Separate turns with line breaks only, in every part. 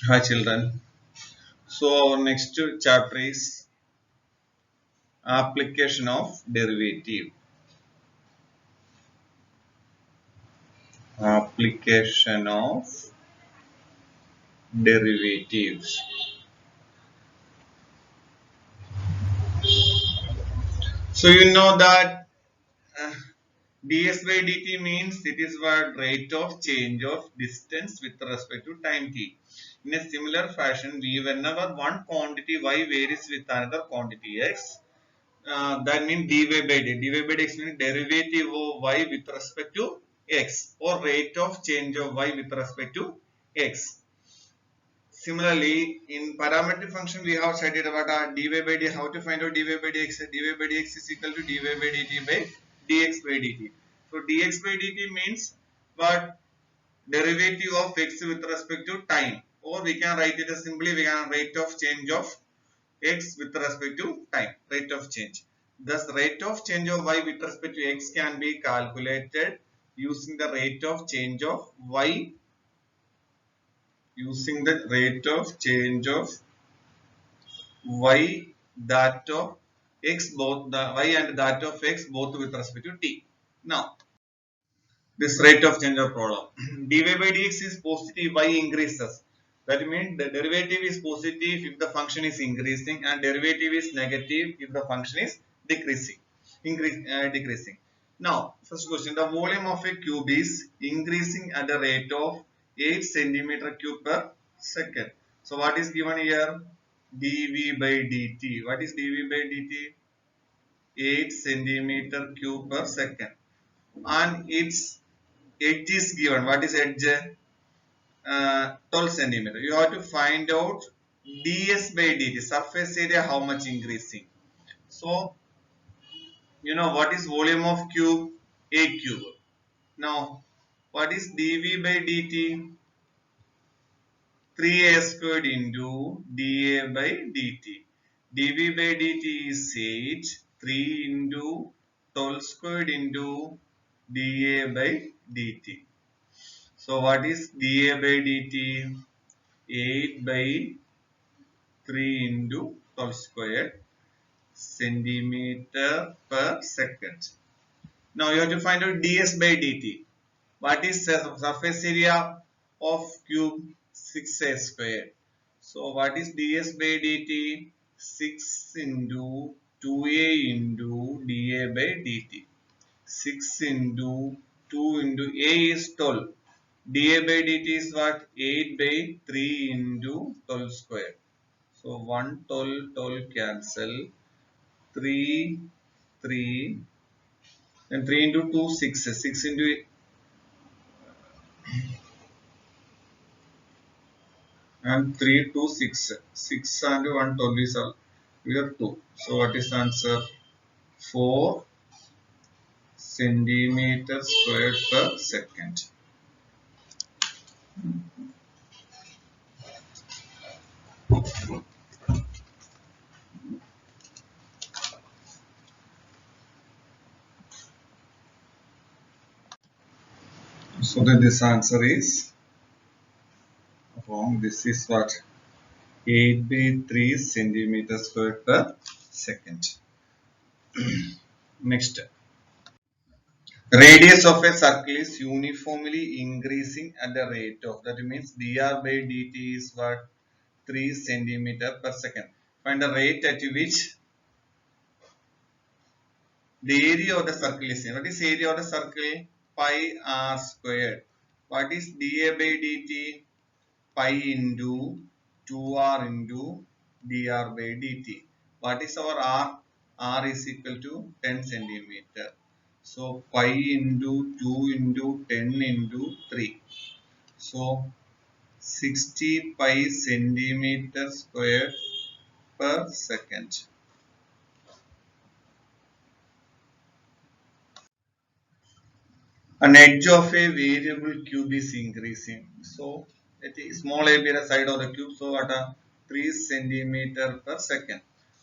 Hi children. So our next chapter is application of derivative. Application of derivatives. So you know that uh, ds by dt means it is what rate of change of distance with respect to time t. In a similar fashion, whenever one quantity y varies with another quantity x, that means dy by dt. Dy by dx means derivative of y with respect to x, or rate of change of y with respect to x. Similarly, in parametric function, we have studied about dy by dt. How to find out dy by dx? Dy by dx is equal to dy by dt by dx by dt. So dx by dt means what? Derivative of x with respect to time, or we can write it as simply we can rate of change of x with respect to time, rate of change. Thus, rate of change of y with respect to x can be calculated using the rate of change of y, using the rate of change of y that of x, both the y and that of x both with respect to t. Now, this rate of change of problem. dy by dx is positive, y increases. That means the derivative is positive if the function is increasing, and derivative is negative if the function is decreasing. Decreasing. Now, first question: the volume of a cube is increasing at the rate of 8 centimeter cube per second. So, what is given here? dv by dt. What is dv by dt? 8 centimeter cube per second, and its edge is given. What is edge? 12 centimeter. You have to find out ds by dt, surface area, how much increasing. So you know what is volume of cube? A cube. Now what is dv by dt? 3a squared into dA by dt. dv by dt is 8. 3 into 12 squared into dA by dt. So what is dA by dt? 8 by 3 into 12 square centimeter per second. Now you have to find out ds by dt. What is the surface area of cube? 6a square. So what is ds by dt? 6 into 2a into dA by dt. 6 into 2 into a is 12. dA by dt is what? 8 by 3 into 12 square. So 1 12 12 cancel, 3 3, then 3 into 2 6, 6 into, and 3 2 6, 6 and 1 12 is all, we have 2. So what is the answer? 4 centimeter squared per second. So then this answer is wrong. This is what? 8 by 3 centimeter squared per second. Next. Radius of a circle is uniformly increasing at the rate of, that means dr by dt is what? 3 centimeter per second. Find the rate at which the area of the circle is same. What is area of the circle? Pi r squared. What is dA by dt? Pi into 2r into dr by dt. What is our r? R is equal to 10 centimeter. So pi into 2 into 10 into 3. So 60 pi centimeter square per second. An edge of a variable cube is increasing. So it is small a be the side of the cube. So at a 3 centimeter per second.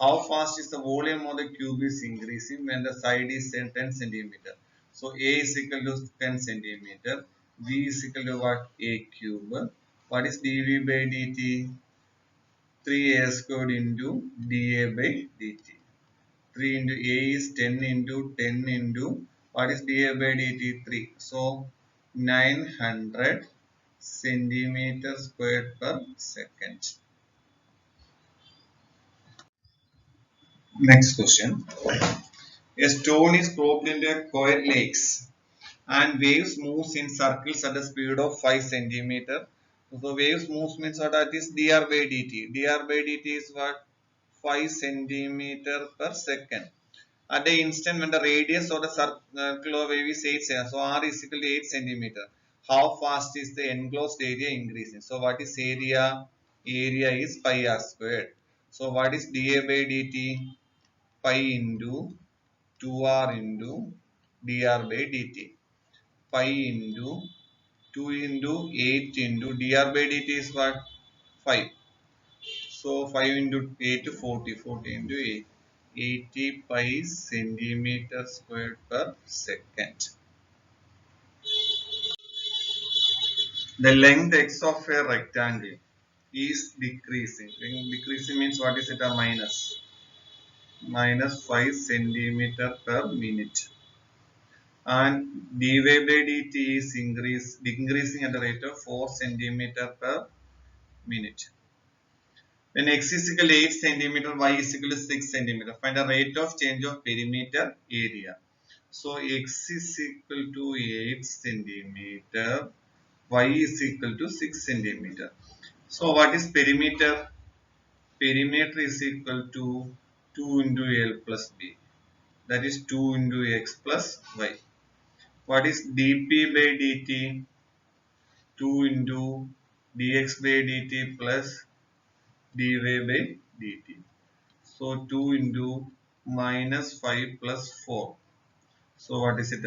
How fast is the volume of the cube is increasing when the side is 10 centimeter. So a is equal to 10 centimeter. V is equal to what? A cube. What is dv by dt? 3a squared into dA by dt. 3 into a is 10 into 10 into what is dA by dt? 3. So 900 centimeter squared per second. Next question. A stone is dropped into a quiet lakes and waves moves in circles at a speed of 5 centimeter. So waves moves means what, that is dr by dt. Dr by dt is what? 5 centimeter per second. At the instant when the radius of the circle of wave is 8 centimeter, so r is equal to 8 centimeter. How fast is the enclosed area increasing? So what is area? Area is pi r squared. So what is dA by dt? Pi into 2r into dr by dt. Pi into 2 into 8 into dr by dt is what? 5. So 5 into 8 to 40. 40 into 8. 80 pi centimeter squared per second. The length x of a rectangle is decreasing. Decreasing means what is it? A minus. Minus 5 centimeter per minute. And dy by dt is decreasing at the rate of 4 centimeter per minute. When x is equal to 8 centimeter, y is equal to 6 centimeter. Find the rate of change of perimeter area. So x is equal to 8 centimeter, y is equal to 6 centimeter. So what is perimeter? Perimeter is equal to 2 into L plus B. That is 2 into x plus y. What is dp by dt? 2 into dx by dt plus dy by dt. So 2 into minus 5 plus 4. So what is it?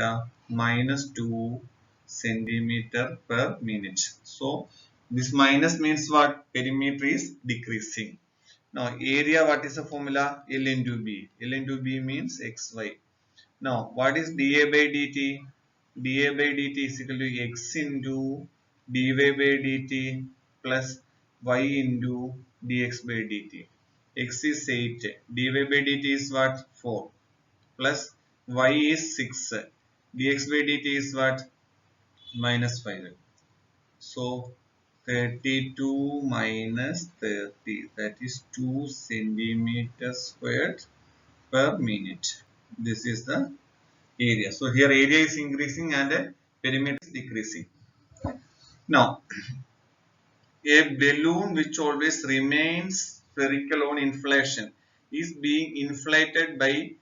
Minus 2 centimeter per minute. So this minus means what? Perimeter is decreasing. Now area, what is the formula? L into B. L into B means xy. Now what is dA by dt? dA by dt is equal to x into dy by dt plus y into dx by dt. X is 8. dy by dt is what? 4 plus y is 6. dx by dt is what? Minus 5. So 32 minus 30, that is 2 centimeters squared per minute. This is the area. So here area is increasing and perimeter is decreasing. Now a balloon which always remains spherical on inflation is being inflated by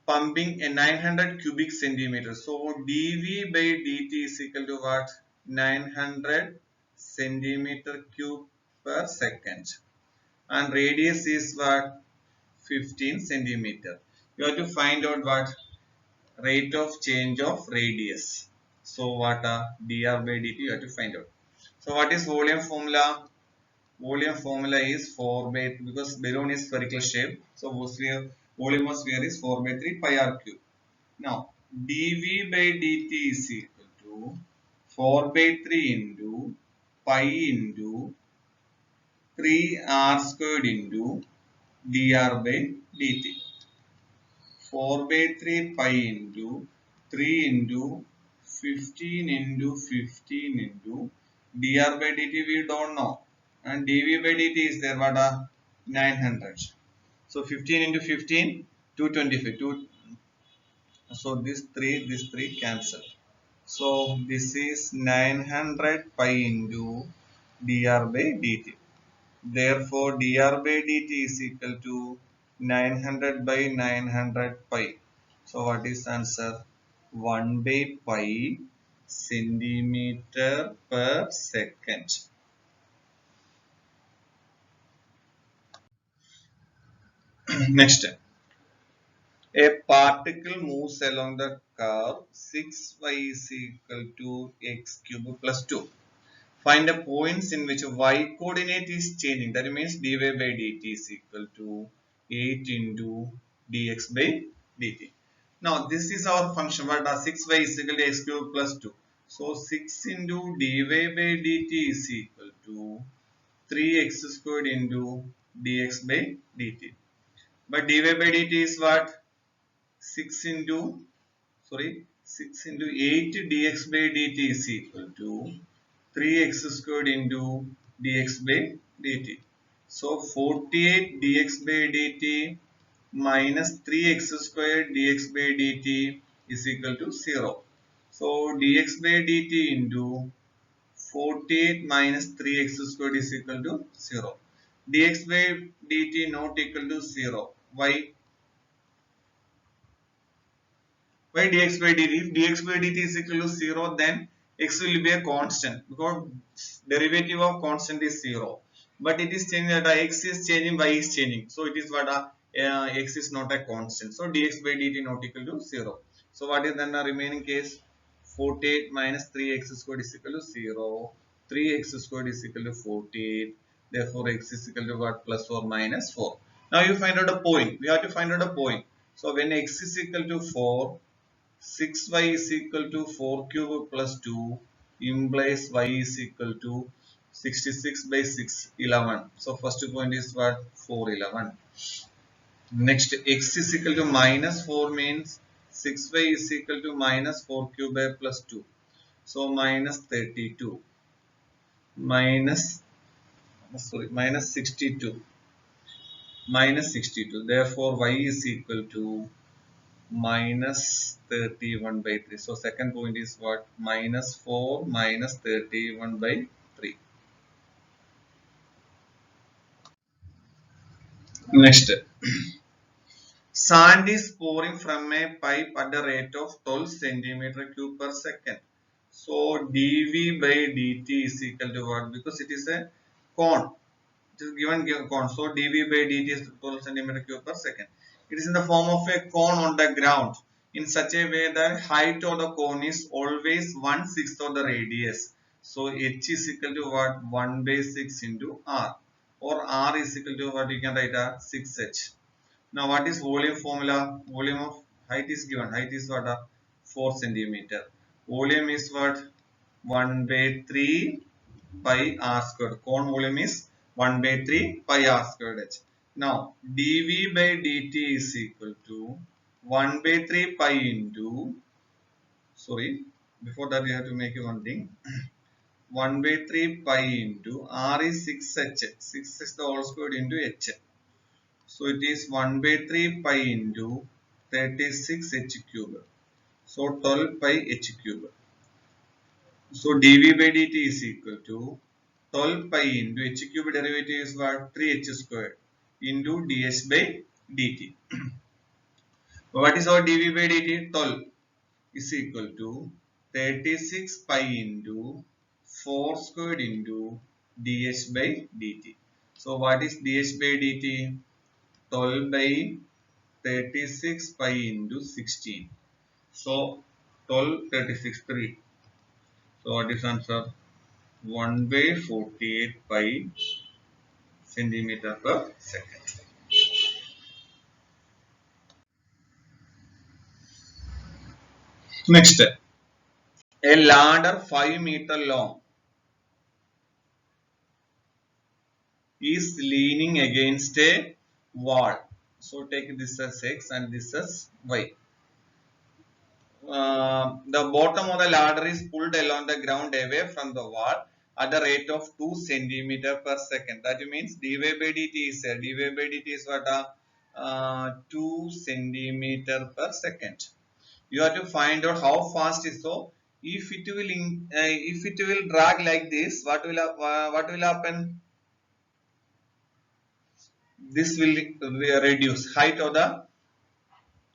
pumping a 900 cubic centimeter. So dV by dt is equal to what? 900 centimeter cube per second. And radius is what? 15 centimeter. You have to find out what? Rate of change of radius. So what dr by dt you have to find out. So what is volume formula? Volume formula is 4 by, because balloon is spherical shape. So volume of sphere is 4 by 3 pi r cube. Now dV by dt is equal to 4 by 3 into pi into 3 r squared into dr by dt. 4 by 3 pi into 3 into 15 into 15 into dr by dt we don't know. And dv by dt is there, what 900. So 15 into 15, 225. So this 3 cancel. So this is 900 pi into dr by dt. Therefore, dr by dt is equal to 900 by 900 pi. So what is answer? 1 by pi centimeter per second. Next, a particle moves along the curve 6y is equal to x cube plus 2. Find the points in which y coordinate is changing. That means dy by dt is equal to 8 into dx by dt. Now this is our function, but 6y is equal to x cube plus 2. So 6 into dy by dt is equal to 3x squared into dx by dt. But dy by dt is what? 6 into, sorry, 6 into 8 dx by dt is equal to 3x squared into dx by dt. So 48 dx by dt minus 3x squared dx by dt is equal to 0. So dx by dt into 48 minus 3x squared is equal to 0. Dx by dt not equal to 0. Why? Why dx by dt? If dx by dt is equal to 0, then x will be a constant because derivative of constant is 0. But it is changing that x is changing, y is changing. So it is what x is not a constant. So dx by dt not equal to 0. So what is then the remaining case? 48 minus 3x squared is equal to 0. 3x squared is equal to 48. Therefore x is equal to what? Plus or minus 4. Now you find out a point. We have to find out a point. So when x is equal to 4, 6y is equal to 4 cube plus 2 implies y is equal to 66 by 6, 11. So first point is what? 4, 11. Next, x is equal to minus 4 means 6y is equal to minus 4 cube plus 2. So minus 32. Minus 62. Minus 62. Therefore, y is equal to minus 31 by 3. So second point is what? Minus 4 minus 31 by 3. Next, sand is pouring from a pipe at the rate of 12 centimeter cube per second. So dV by dt is equal to what? Because it is a cone. It is given cone. So dV by dt is 12 centimeter cube per second. It is in the form of a cone on the ground in such a way that height of the cone is always 1/6 of the radius. So h is equal to what? 1 by 6 into r, or r is equal to what? You can write as 6h. Now what is volume formula? Volume of height is given. Height is what? 4 centimeter. Volume is what? 1 by 3 pi r squared. Cone volume is 1 by 3 pi r squared h. Now dV by dt is equal to 1 by 3 pi into, sorry, before that we have to make one thing. 1 by 3 pi into r is 6h. 6 is the whole squared into h. So it is 1 by 3 pi into 36 h cube. So 12 pi h cube. So dV by dt is equal to 12 pi into h cube derivative is what? 3h squared into ds by dt. What is our dV by dt? 12 is equal to 36 pi into 4 squared into ds by dt. So what is ds by dt? 12 by 36 pi into 16. So 12, 36, 3. So what is answer? 1 by 48 pi centimeter per second. Next, a ladder 5 meter long is leaning against a wall. So take this as x and this as y. The bottom of the ladder is pulled along the ground away from the wall at the rate of 2 centimeter per second. That means dy by dt is dy by dt is what? 2 centimeter per second. You have to find out how fast is so. If it will drag like this, what will happen? This will reduce. Height of the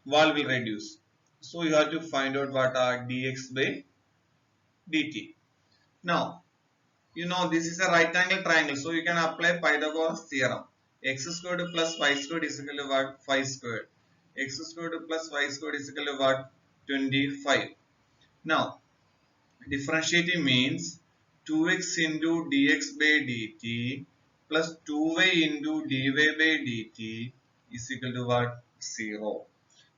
wall will reduce. So you have to find out what are dx by dt. Now, you know this is a right angle triangle, so you can apply Pythagoras theorem. X squared plus y squared is equal to what? 5 squared. X squared plus y squared is equal to what? 25. Now, differentiating means 2x into dx by dt plus 2y into dy by dt is equal to what? 0.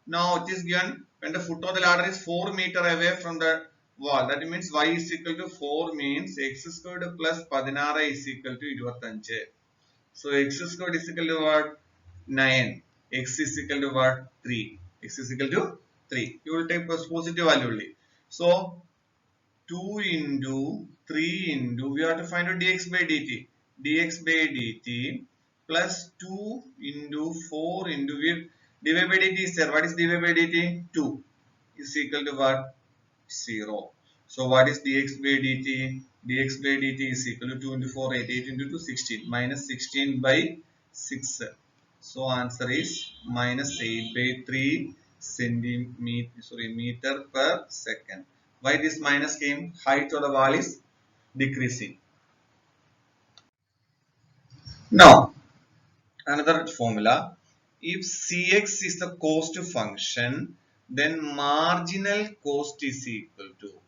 Now it is given when the foot of the ladder is 4 meter away from the Well, that means y is equal to 4 means x squared plus 16 is equal to 25. So x squared is equal to what? 9. X is equal to what? 3. X is equal to 3. You will take positive value only. So 2 into 3 into, we have to find out dx by dt. dx by dt plus 2 into 4 into, dy by dt is there. What is dy by dt? 2 is equal to what? 0. So what is dx by dt? dx by dt is equal to 2 into 4, 8. 8 into 2, 16. Minus 16 by 6. So answer is minus 8 by 3 meter per second. Why this minus came? Height of the wall is decreasing. Now, another formula. If Cx is the cost function, then marginal cost is equal to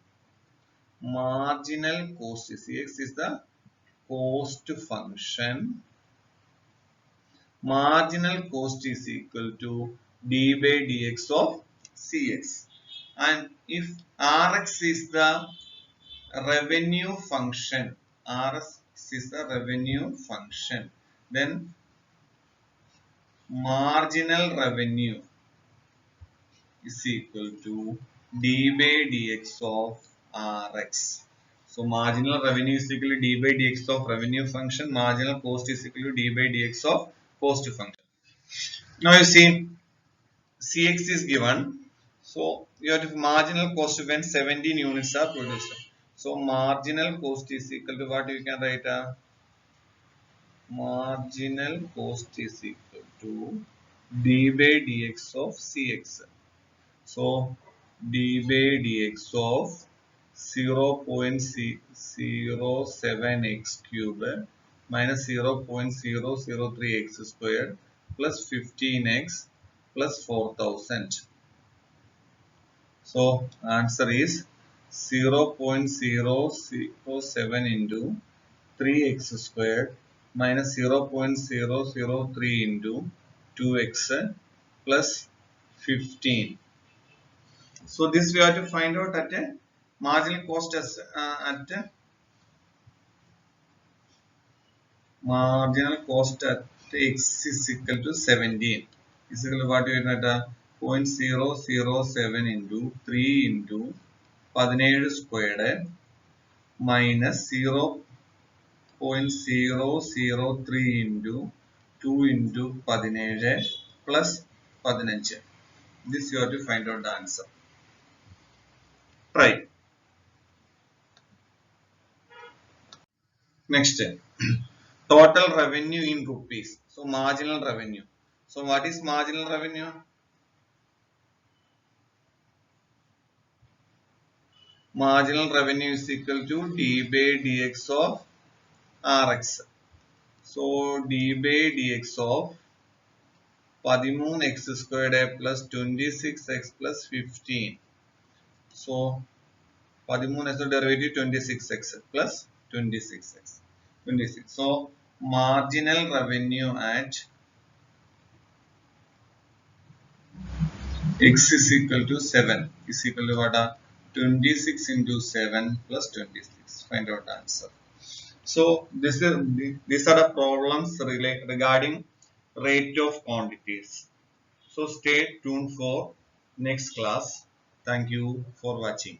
Cx is the cost function. Marginal cost is equal to d by dx of Cx. And if Rx is the revenue function, Rs is the revenue function, then marginal revenue is equal to d by dx of Rx. So marginal revenue is equal to d by dx of revenue function. Marginal cost is equal to d by dx of cost function. Now you see Cx is given. So you have to marginal cost when 17 units are produced. So marginal cost is equal to what you can write? Marginal cost is equal to d by dx of Cx. So d by dx of 0.07 x cube minus 0.003 x squared plus 15x plus 4000. So answer is 0.007 into 3x squared minus 0.003 into 2x plus 15. So this we have to find out at a marginal cost as x is equal to 17. Is equal to what you get at 0.007 into 3 into 17 squared minus 0.003 into 2 into 17 plus 15. This you have to find out the answer. Right. Next, total revenue in rupees. So marginal revenue. So what is marginal revenue? Marginal revenue is equal to d by dx of Rx. So d by dx of 13x squared plus 26x plus 15. So 13 is the derivative 26x plus 26x. 26. So marginal revenue at x is equal to 7 is equal to what? 26 into 7 plus 26. Find out the answer. So these are the problems regarding rate of quantities. So stay tuned for next class. Thank you for watching.